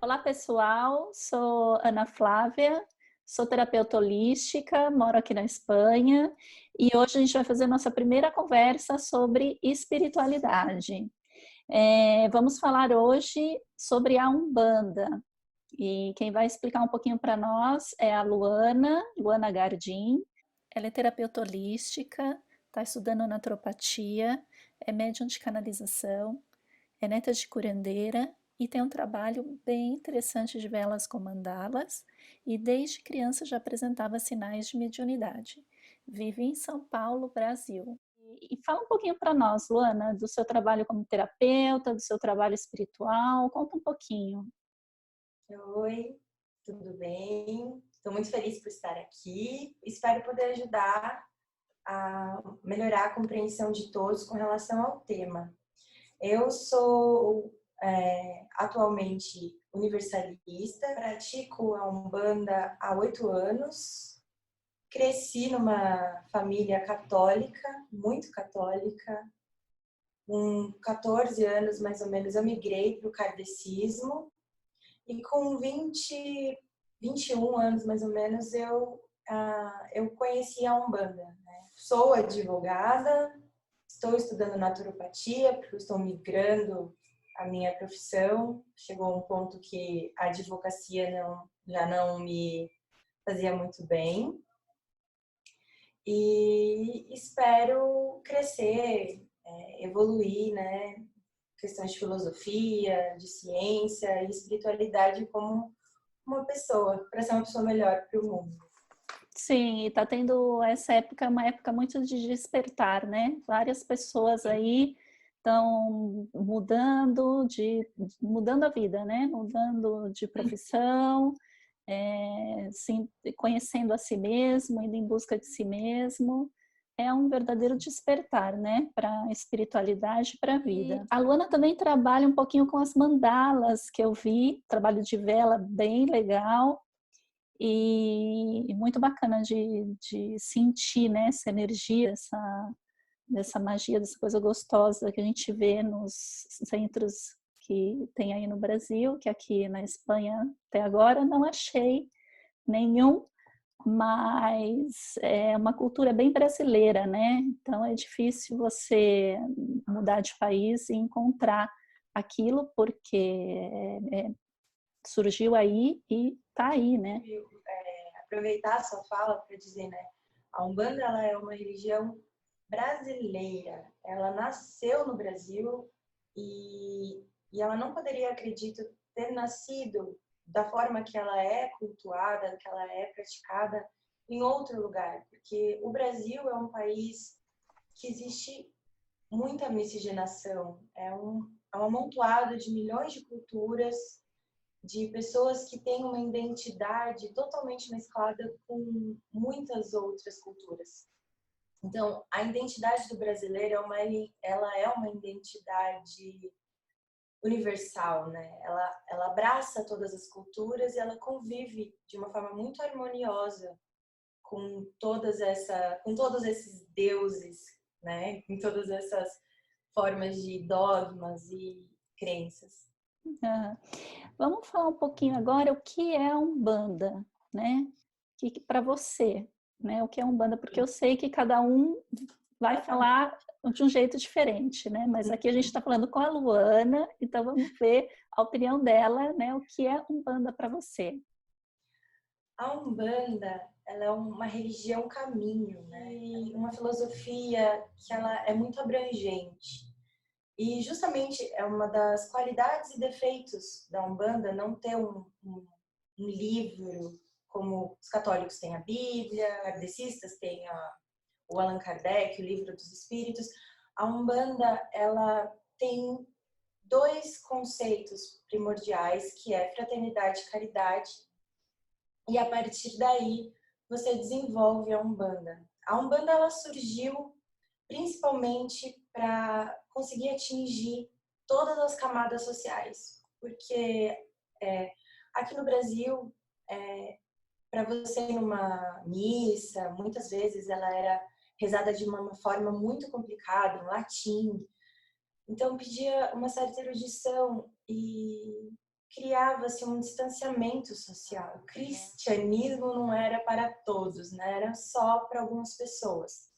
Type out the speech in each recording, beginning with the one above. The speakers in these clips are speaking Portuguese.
Olá, pessoal. Sou Ana Flávia, sou terapeuta holística, moro aqui na Espanha e hoje a gente vai fazer nossa primeira conversa sobre espiritualidade. Vamos falar hoje sobre a Umbanda e quem vai explicar um pouquinho para nós é a Luana Gardim. Ela é terapeuta holística, está estudando naturopatia, é médium de canalização, é neta de curandeira e tem um trabalho bem interessante de velas com mandalas e desde criança já apresentava sinais de mediunidade. Vive em São Paulo, Brasil. E fala um pouquinho para nós, Luana, do seu trabalho como terapeuta, do seu trabalho espiritual, conta um pouquinho. Oi, tudo bem? Estou muito feliz por estar aqui. Espero poder ajudar a melhorar a compreensão de todos com relação ao tema. Eu sou atualmente universalista, pratico a Umbanda há 8 anos, cresci numa família católica, muito católica. Com 14 anos, mais ou menos, eu migrei para o kardecismo. E com 21 anos, mais ou menos, eu conheci a Umbanda, né? Sou advogada, estou estudando naturopatia, porque eu estou migrando a minha profissão. Chegou um ponto que a advocacia já não me fazia muito bem. E espero crescer, evoluir, né? Questões de filosofia, de ciência e espiritualidade como uma pessoa, para ser uma pessoa melhor para o mundo. Sim, e tá tendo essa época, uma época muito de despertar, né? Várias pessoas aí estão mudando a vida, né? Mudando de profissão, sim, conhecendo a si mesmo, indo em busca de si mesmo. É um verdadeiro despertar, né? Para a espiritualidade, para a vida. A Luana também trabalha um pouquinho com as mandalas que eu vi, trabalho de vela bem legal. E muito bacana de sentir, né, essa energia, dessa magia, dessa coisa gostosa que a gente vê nos centros que tem aí no Brasil, que aqui na Espanha até agora não achei nenhum, mas é uma cultura bem brasileira, né? Então é difícil você mudar de país e encontrar aquilo porque surgiu aí e tá aí, né? Aproveitar a sua fala para dizer, né? A Umbanda ela é uma religião brasileira. Ela nasceu no Brasil e ela não poderia, acredito, ter nascido da forma que ela é cultuada, que ela é praticada em outro lugar, porque o Brasil é um país que existe muita miscigenação, é um amontoado de milhões de culturas, de pessoas que têm uma identidade totalmente mesclada com muitas outras culturas. Então, a identidade do brasileiro ela é uma identidade universal, né? Ela abraça todas as culturas e ela convive de uma forma muito harmoniosa com com todos esses deuses, né? Com todas essas formas de dogmas e crenças. Aham. Vamos falar um pouquinho agora o que é a Umbanda, né? Que para você, né? O que é Umbanda? Porque eu sei que cada um vai falar de um jeito diferente, né? Mas aqui a gente está falando com a Luana, então vamos ver a opinião dela, né? O que é Umbanda para você? A Umbanda, ela é uma religião caminho, né? E uma filosofia que ela é muito abrangente. E justamente é uma das qualidades e defeitos da Umbanda não ter um livro como os católicos têm a Bíblia, kardecistas têm o Allan Kardec, o Livro dos Espíritos. A Umbanda, ela tem dois conceitos primordiais, que é fraternidade e caridade, e a partir daí você desenvolve a Umbanda. A Umbanda ela surgiu principalmente para conseguir atingir todas as camadas sociais, porque aqui no Brasil, para você ir numa missa, muitas vezes ela era rezada de uma forma muito complicada, em latim, então pedia uma certa erudição e criava-se um distanciamento social. O cristianismo não era para todos, né? Era só para algumas pessoas.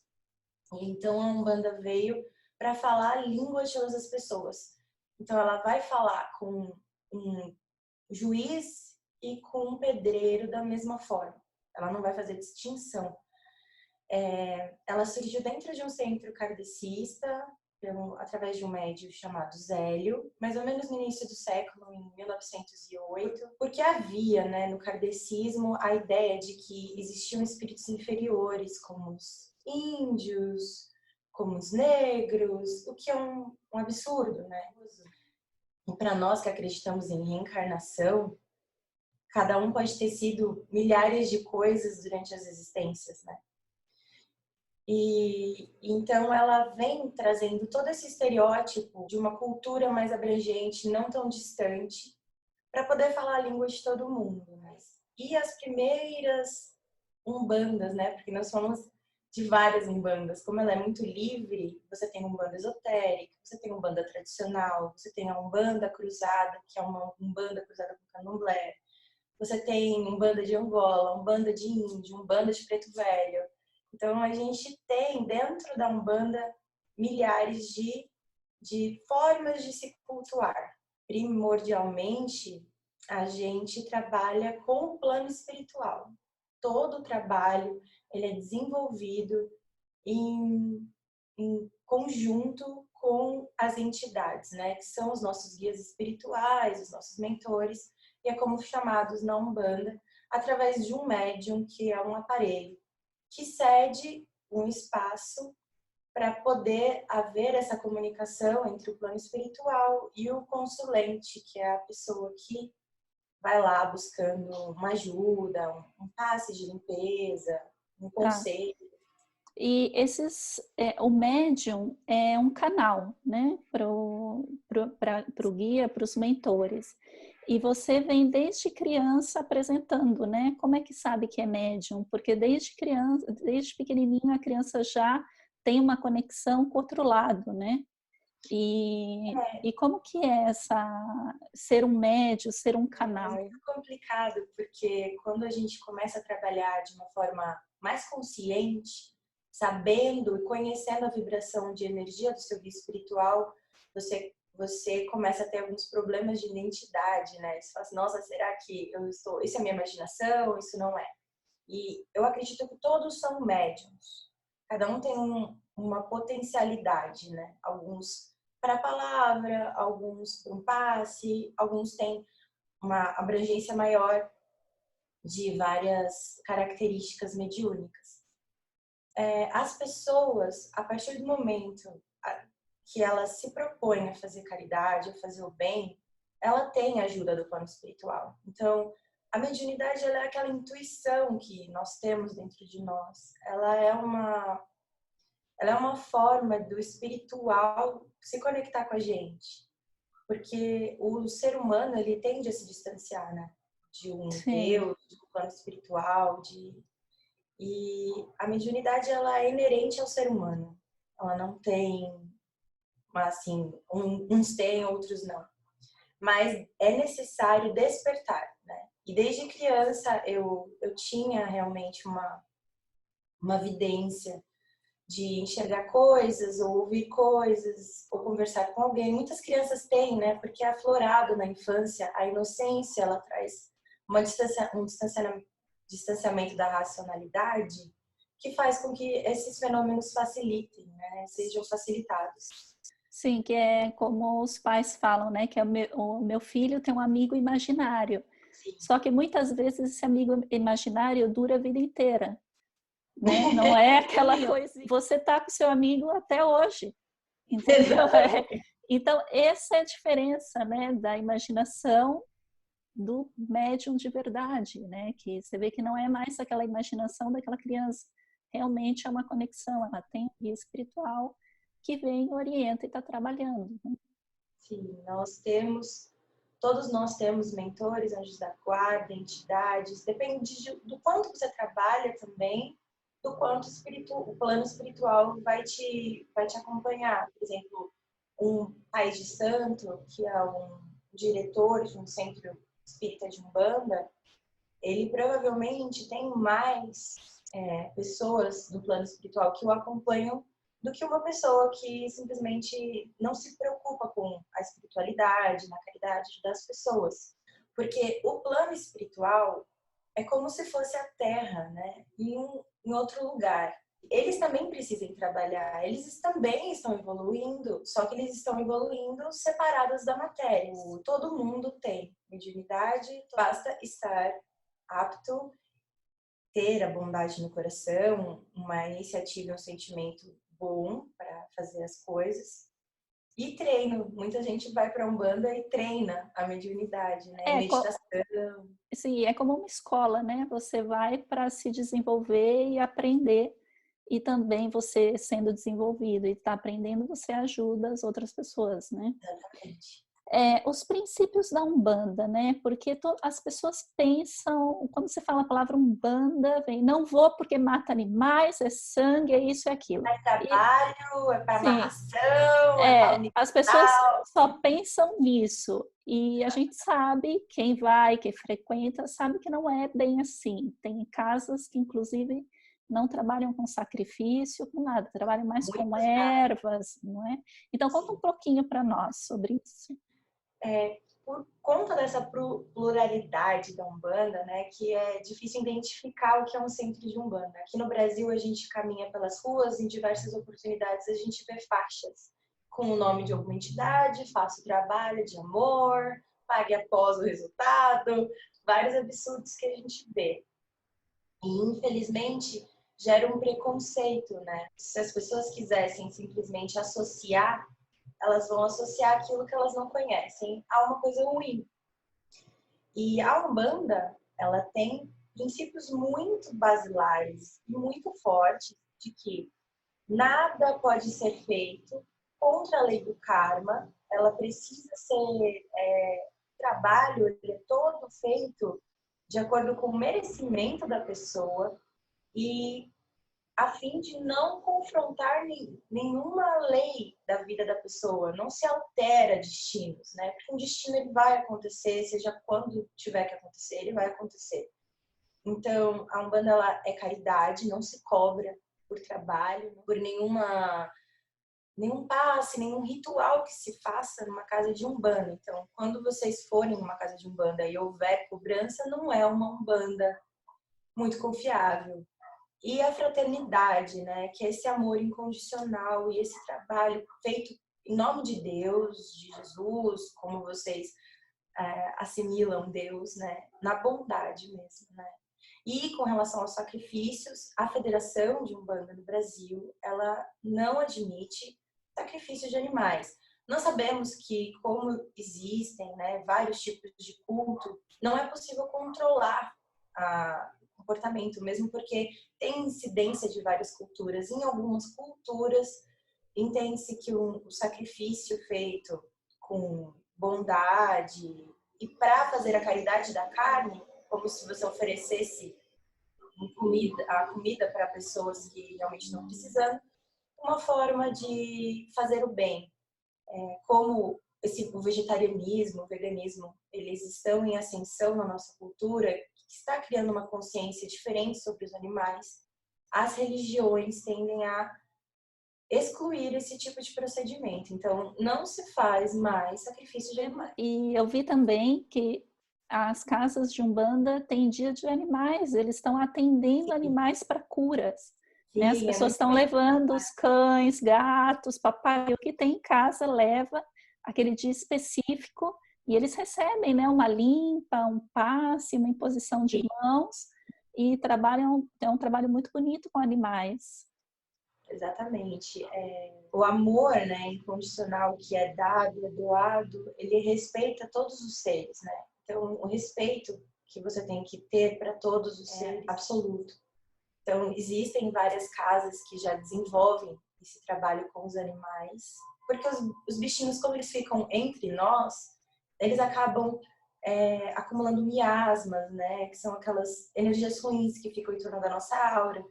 Então a Umbanda veio para falar a língua de todas as pessoas. Então ela vai falar com um juiz e com um pedreiro da mesma forma. Ela não vai fazer distinção. Ela surgiu dentro de um centro kardecista, através de um médium chamado Zélio, mais ou menos no início do século, em 1908, porque havia, né, no kardecismo a ideia de que existiam espíritos inferiores, como os índios, como os negros, o que é um absurdo, né? E para nós que acreditamos em reencarnação, cada um pode ter sido milhares de coisas durante as existências, né? E então ela vem trazendo todo esse estereótipo de uma cultura mais abrangente, não tão distante, para poder falar a língua de todo mundo, né? E as primeiras umbandas, né? Porque nós somos de várias umbandas. Como ela é muito livre, você tem umbanda esotérica, você tem umbanda tradicional, você tem a umbanda cruzada, que é uma umbanda cruzada com candomblé. Você tem umbanda de Angola, umbanda de índio, umbanda de preto velho. Então, a gente tem dentro da Umbanda milhares de formas de se cultuar. Primordialmente, a gente trabalha com o plano espiritual. Todo o trabalho ele é desenvolvido em conjunto com as entidades, né? Que são os nossos guias espirituais, os nossos mentores, e é como chamados na Umbanda, através de um médium, que é um aparelho que cede um espaço para poder haver essa comunicação entre o plano espiritual e o consulente, que é a pessoa que vai lá buscando uma ajuda, um passe de limpeza, um Tá. conselho. E o médium é um canal, né, para o guia, para os mentores. E você vem desde criança apresentando, né? Como é que sabe que é médium? Porque desde criança, desde pequenininho, a criança já tem uma conexão com o outro lado, né? E como que é ser um médium, ser um É canal? muito complicado, porque quando a gente começa a trabalhar de uma forma mais consciente, sabendo e conhecendo a vibração de energia do seu guia espiritual, você começa a ter alguns problemas de identidade, né? Você fala assim, nossa, será que isso é minha imaginação? Isso não é. E eu acredito que todos são médiums. Cada um tem uma potencialidade, né? Alguns para a palavra, alguns para um passe, alguns têm uma abrangência maior de várias características mediúnicas. As pessoas, a partir do momento que elas se propõem a fazer caridade, a fazer o bem, ela tem a ajuda do plano espiritual. Então, a mediunidade ela é aquela intuição que nós temos dentro de nós. Ela é uma forma do espiritual se conectar com a gente. Porque o ser humano, ele tende a se distanciar, né? De um Sim. Deus, de um plano espiritual, e a mediunidade, ela é inerente ao ser humano. Ela não tem, assim, uns têm, outros não. Mas é necessário despertar, né? E desde criança eu tinha realmente uma vidência de enxergar coisas, ou ouvir coisas, ou conversar com alguém. Muitas crianças têm, né? Porque é aflorado na infância, a inocência, ela traz um distanciamento da racionalidade que faz com que esses fenômenos facilitem, né? Sejam facilitados. Sim, que é como os pais falam, né? Que é o meu filho tem um amigo imaginário. Sim. Só que muitas vezes esse amigo imaginário dura a vida inteira, né? Não é aquela coisa. Você tá com seu amigo até hoje, entendeu? Então, essa é a diferença, né? Da imaginação do médium de verdade, né? Que você vê que não é mais aquela imaginação daquela criança. Realmente é uma conexão, ela tem um guia espiritual que vem, orienta e está trabalhando. Né? Sim, todos nós temos mentores, anjos da guarda, entidades, depende do quanto você trabalha também, do quanto o plano espiritual vai te acompanhar. Por exemplo, um pai de santo, que é um diretor de um centro espírita de Umbanda, ele provavelmente tem mais pessoas do plano espiritual que o acompanham do que uma pessoa que simplesmente não se preocupa com a espiritualidade, na caridade das pessoas. Porque o plano espiritual é como se fosse a Terra, né? Em outro lugar. Eles também precisam trabalhar, eles também estão evoluindo, só que eles estão evoluindo separados da matéria. Todo mundo tem mediunidade, basta estar apto, ter a bondade no coração, uma iniciativa, um sentimento bom para fazer as coisas. E treino. Muita gente vai para a Umbanda e treina a mediunidade, né? Meditação. Sim, é como uma escola, né? Você vai para se desenvolver e aprender. E também você sendo desenvolvido e está aprendendo, você ajuda as outras pessoas, né? Exatamente. Os princípios da Umbanda, né? Porque as pessoas pensam, quando você fala a palavra Umbanda, vem, não vou porque mata animais, é sangue, é isso e aquilo. É trabalho, é para amarração, as pessoas só pensam nisso. E a gente sabe, quem vai, quem frequenta, sabe que não é bem assim. Tem casas que, inclusive, não trabalham com sacrifício, com nada, trabalham mais com ervas, não é? Então, conta um pouquinho para nós sobre isso. Por conta dessa pluralidade da Umbanda, né, que é difícil identificar o que é um centro de Umbanda. Aqui no Brasil, a gente caminha pelas ruas, em diversas oportunidades a gente vê faixas com o nome de alguma entidade, faça o trabalho de amor, pague após o resultado, vários absurdos que a gente vê. E, infelizmente, gera um preconceito, né? Se as pessoas quisessem simplesmente associar, elas vão associar aquilo que elas não conhecem a uma coisa ruim. E a Umbanda, ela tem princípios muito basilares e muito fortes de que nada pode ser feito contra a lei do karma, ela precisa ser, trabalho ele é todo feito de acordo com o merecimento da pessoa e a fim de não confrontar nenhuma lei da vida da pessoa, não se altera destinos, né? Porque um destino ele vai acontecer, seja quando tiver que acontecer, ele vai acontecer. Então, a Umbanda ela é caridade, não se cobra por trabalho, por nenhum passe, nenhum ritual que se faça numa casa de Umbanda. Então, quando vocês forem numa casa de Umbanda e houver cobrança, não é uma Umbanda muito confiável. E a fraternidade, né? Que é esse amor incondicional e esse trabalho feito em nome de Deus, de Jesus, como vocês assimilam Deus, né? Na bondade mesmo, né? E com relação aos sacrifícios, a Federação de Umbanda no Brasil, ela não admite sacrifício de animais. Nós sabemos que, como existem, né, vários tipos de culto, não é possível controlar o comportamento, mesmo porque tem incidência de várias culturas. Em algumas culturas, entende-se que o sacrifício feito com bondade e para fazer a caridade da carne, como se você oferecesse a comida para pessoas que realmente estão precisando, uma forma de fazer o bem. Como o vegetarianismo, o veganismo, eles estão em ascensão na nossa cultura, que está criando uma consciência diferente sobre os animais, as religiões tendem a excluir esse tipo de procedimento. Então, não se faz mais sacrifício de animais. E eu vi também que as casas de Umbanda têm dia de animais, eles estão atendendo animais para curas. Sim, as pessoas estão levando os cães, gatos, papagaio, o que tem em casa leva aquele dia específico e eles recebem, né, uma limpa, um passe, uma imposição de mãos e trabalham, é um trabalho muito bonito com animais. Exatamente. O amor, né, incondicional que é dado, é doado, ele respeita todos os seres, né? Então, o respeito que você tem que ter para todos os seres é absoluto. Então, existem várias casas que já desenvolvem esse trabalho com os animais, porque os bichinhos, como eles ficam entre nós, eles acabam acumulando miasmas, né? Que são aquelas energias ruins que ficam em torno da nossa aura.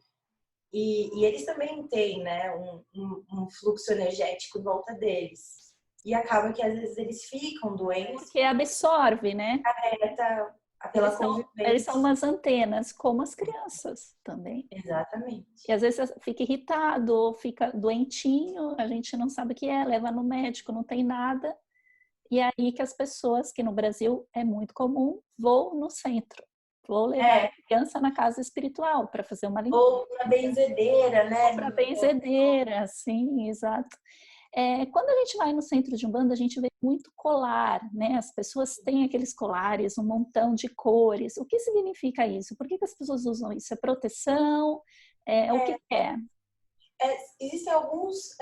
E eles também têm, né, um fluxo energético em volta deles. e acaba que às vezes eles ficam doentes Porque absorve, né? pela Eles são convivência. umas antenas, como as crianças também. Exatamente. E às vezes fica irritado ou fica doentinho, a gente não sabe o que é, leva no médico, não tem nada. E é aí que as pessoas, que no Brasil é muito comum, vão no centro. Vou levar a criança na casa espiritual para fazer uma limpeza. Ou na benzedeira, né? Ou para benzedeira, sim, exato. Quando a gente vai no centro de Umbanda, a gente vê muito colar, né? As pessoas têm aqueles colares, um montão de cores. O que significa isso? Por que as pessoas usam isso? É proteção? O que é? Existem alguns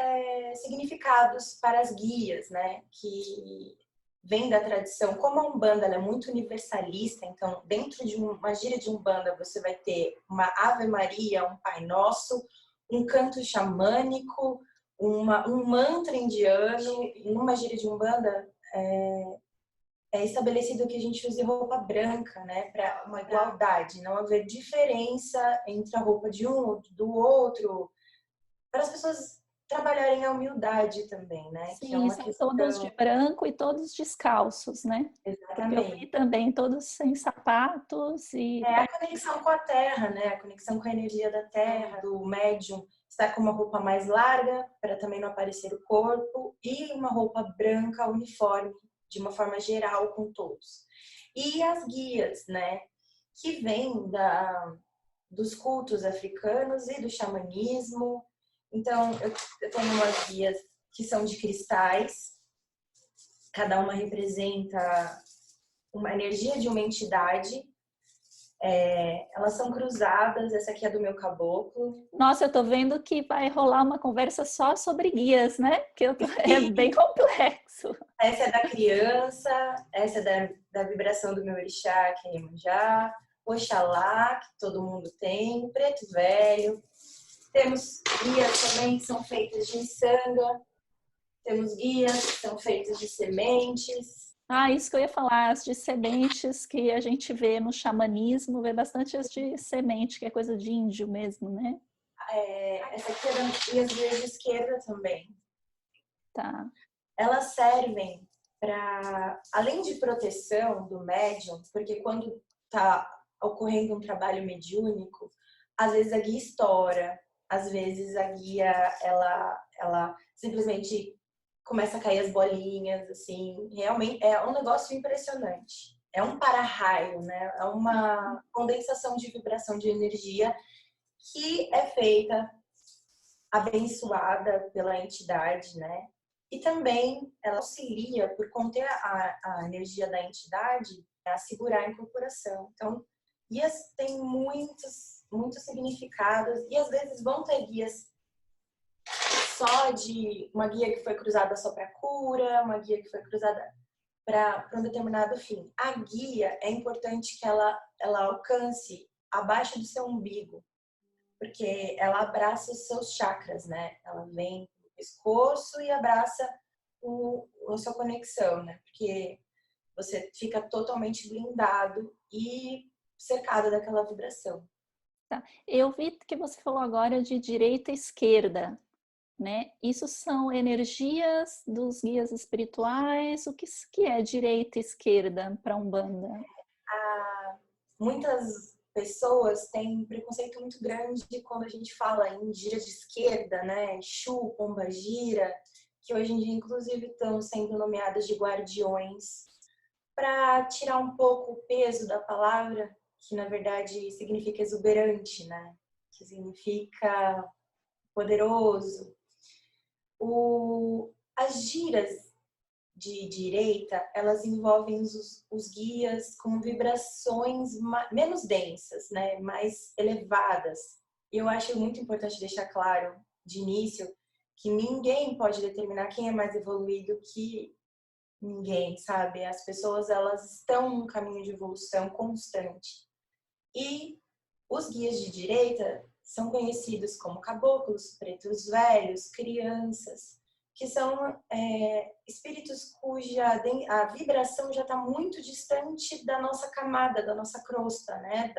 significados para as guias, né? Que vem da tradição. Como a Umbanda ela é muito universalista, então dentro de uma gíria de Umbanda você vai ter uma Ave Maria, um Pai Nosso, um canto xamânico, um mantra indiano. Numa gíria de Umbanda é estabelecido que a gente use roupa branca, né, para uma igualdade, não haver diferença entre a roupa de um ou do outro, para as pessoas trabalharem a humildade também, né? Sim, Que é uma são questão. todos de branco e todos descalços, né? Porque eu vi Exatamente. também todos sem sapatos e É a conexão com a terra, né? A conexão com a energia da terra, do médium. Está com uma roupa mais larga, para também não aparecer o corpo, e uma roupa branca uniforme, de uma forma geral com todos. E as guias, né? Que vêm dos cultos africanos e do xamanismo. Então, eu tenho umas guias que são de cristais, cada uma representa uma energia de uma entidade. Elas são cruzadas, essa aqui é do meu caboclo. Nossa, eu tô vendo que vai rolar uma conversa só sobre guias, né? É bem complexo. Essa é da criança, essa é da vibração do meu orixá, que é Iemanjá, Oxalá, que todo mundo tem, Preto Velho. Temos guias também que são feitas de miçanga, temos guias que são feitas de sementes. Isso que eu ia falar, as de sementes que a gente vê no xamanismo, vê bastante as de semente, que é coisa de índio mesmo, né? Essa aqui é das guias de esquerda também. Tá. Elas servem para, além de proteção do médium, porque quando está ocorrendo um trabalho mediúnico, às vezes a guia estoura, às vezes a guia ela simplesmente começa a cair as bolinhas, assim, realmente é um negócio impressionante. É um para-raio, né? É uma condensação de vibração de energia que é feita, abençoada pela entidade, né? E também ela auxilia, por conter a energia da entidade, a segurar a incorporação. Então, guias têm muitos significados, e às vezes vão ter guias só de uma guia que foi cruzada só para cura, uma guia que foi cruzada para um determinado fim. A guia é importante que ela alcance abaixo do seu umbigo, porque ela abraça os seus chakras, né? Ela vem no pescoço e abraça a sua conexão, né? Porque você fica totalmente blindado e cercado daquela vibração. Tá. Eu vi que você falou agora de direita e esquerda, né? Isso são energias dos guias espirituais? O que é direita e esquerda para Umbanda? Muitas pessoas têm um preconceito muito grande quando a gente fala em gira de esquerda, né? Exu, Pombagira, que hoje em dia, inclusive, estão sendo nomeadas de guardiões, para tirar um pouco o peso da palavra, que na verdade significa exuberante, né? Que significa poderoso. As giras de direita, elas envolvem os guias com vibrações menos densas, né? Mais elevadas. E eu acho muito importante deixar claro, de início, que ninguém pode determinar quem é mais evoluído que ninguém, sabe? As pessoas, elas estão num caminho de evolução constante. E os guias de direita são conhecidos como caboclos, pretos velhos, crianças, que são espíritos cuja a vibração já está muito distante da nossa camada, da nossa crosta, né?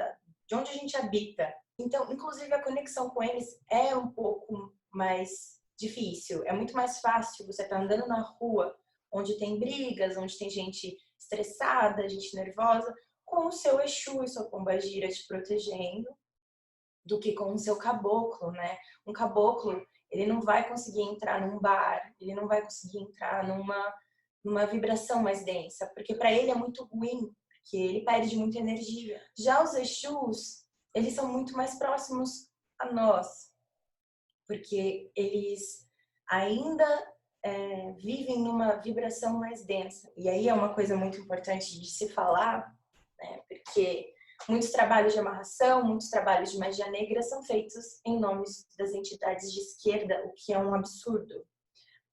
De onde a gente habita. Então, inclusive, a conexão com eles é um pouco mais difícil. É muito mais fácil você estar andando na rua onde tem brigas, onde tem gente estressada, gente nervosa, com o seu Exu e sua pombagira te protegendo, do que com o seu caboclo, né? Um caboclo, ele não vai conseguir entrar num bar, ele não vai conseguir entrar numa vibração mais densa, porque para ele é muito ruim, porque ele perde muita energia. Já os Exus, eles são muito mais próximos a nós, porque eles ainda vivem numa vibração mais densa. E aí é uma coisa muito importante de se falar, né? Porque muitos trabalhos de amarração, muitos trabalhos de magia negra são feitos em nomes das entidades de esquerda, o que é um absurdo.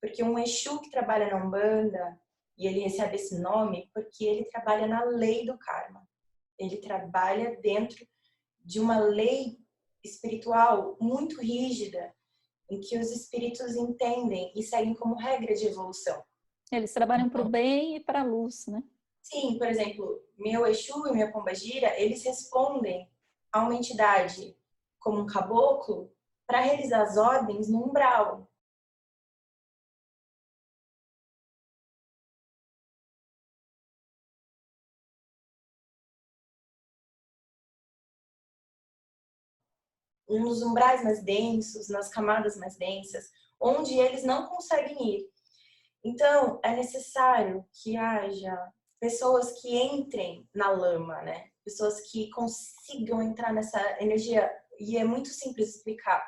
Porque um Exu que trabalha na Umbanda, e ele recebe esse nome porque ele trabalha na lei do karma. Ele trabalha dentro de uma lei espiritual muito rígida, em que os espíritos entendem e seguem como regra de evolução. Eles trabalham para o bem e para a luz, né? Sim, por exemplo, meu Exu e minha pombagira, eles respondem a uma entidade como um caboclo para realizar as ordens no umbral. Nos umbrais mais densos, nas camadas mais densas, onde eles não conseguem ir. Então, é necessário que haja pessoas que entrem na lama, né? Pessoas que consigam entrar nessa energia. E é muito simples explicar.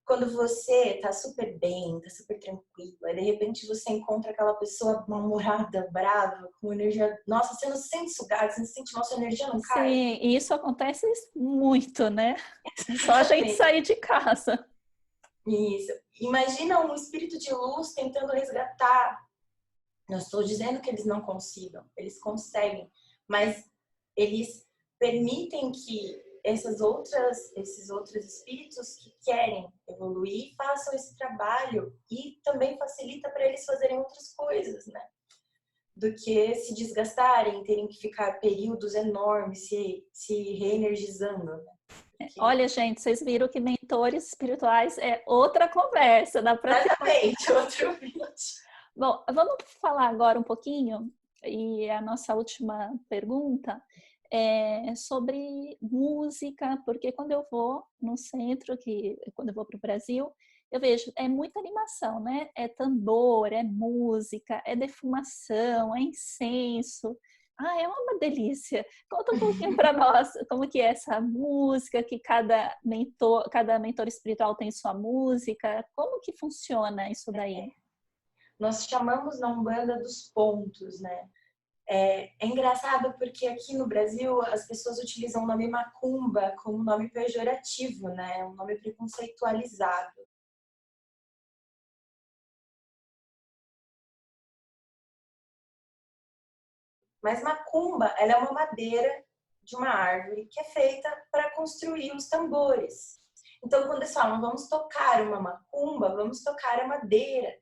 Quando você tá super bem, tá super tranquilo, aí de repente você encontra aquela pessoa mal-humorada, brava, com energia. Nossa, você não se sente sugado, você não se sente, nossa, a energia não cai. Sim, e isso acontece muito, né? Só a gente sair de casa. Isso. Imagina um espírito de luz tentando resgatar. Não estou dizendo que eles não consigam, eles conseguem, mas eles permitem que esses outros espíritos que querem evoluir façam esse trabalho e também facilita para eles fazerem outras coisas, né? Do que se desgastarem, terem que ficar períodos enormes se reenergizando, né? Porque... Olha, gente, vocês viram que mentores espirituais é outra conversa, dá para ter... Exatamente, outro vídeo. Bom, vamos falar agora um pouquinho, e a nossa última pergunta é sobre música, porque quando eu vou no centro, quando eu vou para o Brasil, eu vejo, é muita animação, né? É tambor, é música, é defumação, é incenso. Ah, é uma delícia. Conta um pouquinho para nós como que é essa música, que cada mentor espiritual tem sua música, como que funciona isso daí? Nós chamamos na Umbanda dos pontos, né? É engraçado porque aqui no Brasil as pessoas utilizam o nome macumba como nome pejorativo, né? Um nome preconceitualizado. Mas macumba, ela é uma madeira de uma árvore que é feita para construir os tambores. Então, quando eles falam, vamos tocar uma macumba, vamos tocar a madeira.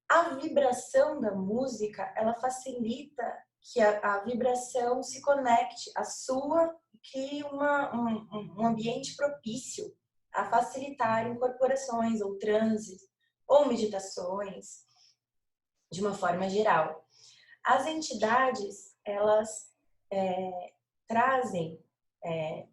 A vibração da música, ela facilita que a vibração se conecte à sua e crie um ambiente propício a facilitar incorporações ou transes ou meditações de uma forma geral. As entidades, elas trazem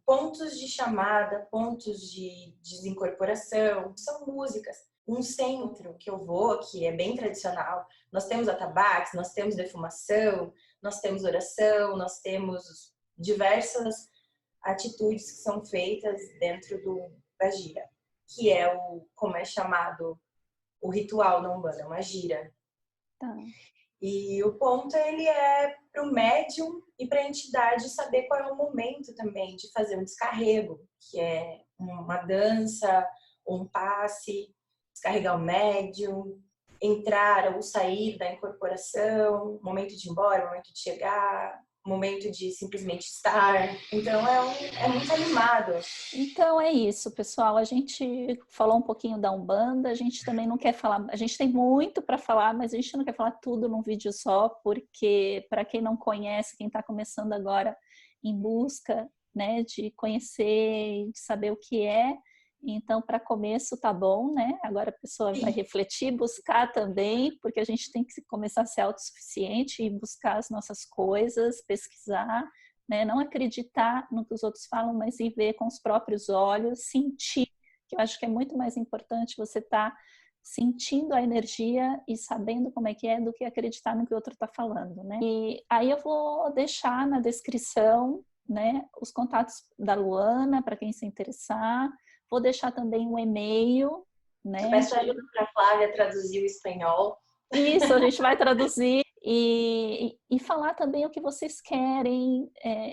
pontos de chamada, pontos de desincorporação, são músicas. Um centro que eu vou, que é bem tradicional, nós temos atabaques, nós temos defumação, nós temos oração, nós temos diversas atitudes que são feitas dentro da gira, que é como é chamado o ritual da Umbanda, uma gira. Tá. E o ponto ele é para o médium e para a entidade saber qual é o momento também de fazer um descarrego, que é uma dança, um passe, descarregar o médium, entrar ou sair da incorporação, momento de ir embora, momento de chegar, momento de simplesmente estar. Então é muito animado. Então é isso, pessoal. A gente falou um pouquinho da Umbanda, a gente também não quer falar, a gente tem muito para falar, mas a gente não quer falar tudo num vídeo só, porque para quem não conhece, quem está começando agora em busca, né, de conhecer e de saber o que é, Então, para começo tá bom, né? Agora a pessoa vai refletir, buscar também, porque a gente tem que começar a ser autossuficiente e buscar as nossas coisas, pesquisar, né? Não acreditar no que os outros falam, mas ir ver com os próprios olhos, sentir, que eu acho que é muito mais importante você estar sentindo a energia e sabendo como é que é, do que acreditar no que o outro está falando, né? E aí eu vou deixar na descrição, né, os contatos da Luana, para quem se interessar. Vou deixar também um e-mail, né? Eu peço ajuda para a Flávia traduzir o espanhol. Isso, a gente vai traduzir e falar também o que vocês querem,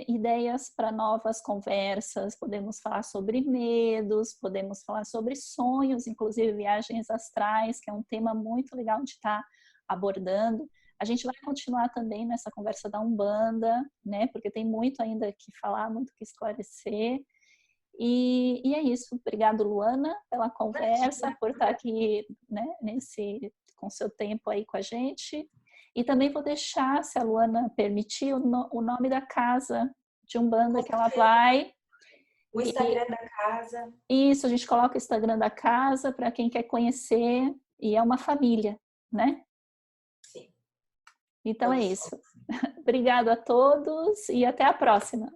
ideias para novas conversas. Podemos falar sobre medos, podemos falar sobre sonhos, inclusive viagens astrais, que é um tema muito legal de estar abordando. A gente vai continuar também nessa conversa da Umbanda, né? Porque tem muito ainda que falar, muito que esclarecer. E é isso. Obrigado, Luana, pela conversa, por estar aqui, né, com seu tempo aí com a gente. E também vou deixar, se a Luana permitir, o nome da casa de Umbanda que ela vai. O Instagram da casa. Isso, a gente coloca o Instagram da casa para quem quer conhecer. E é uma família, né? Sim. Então é isso. Obrigado a todos e até a próxima.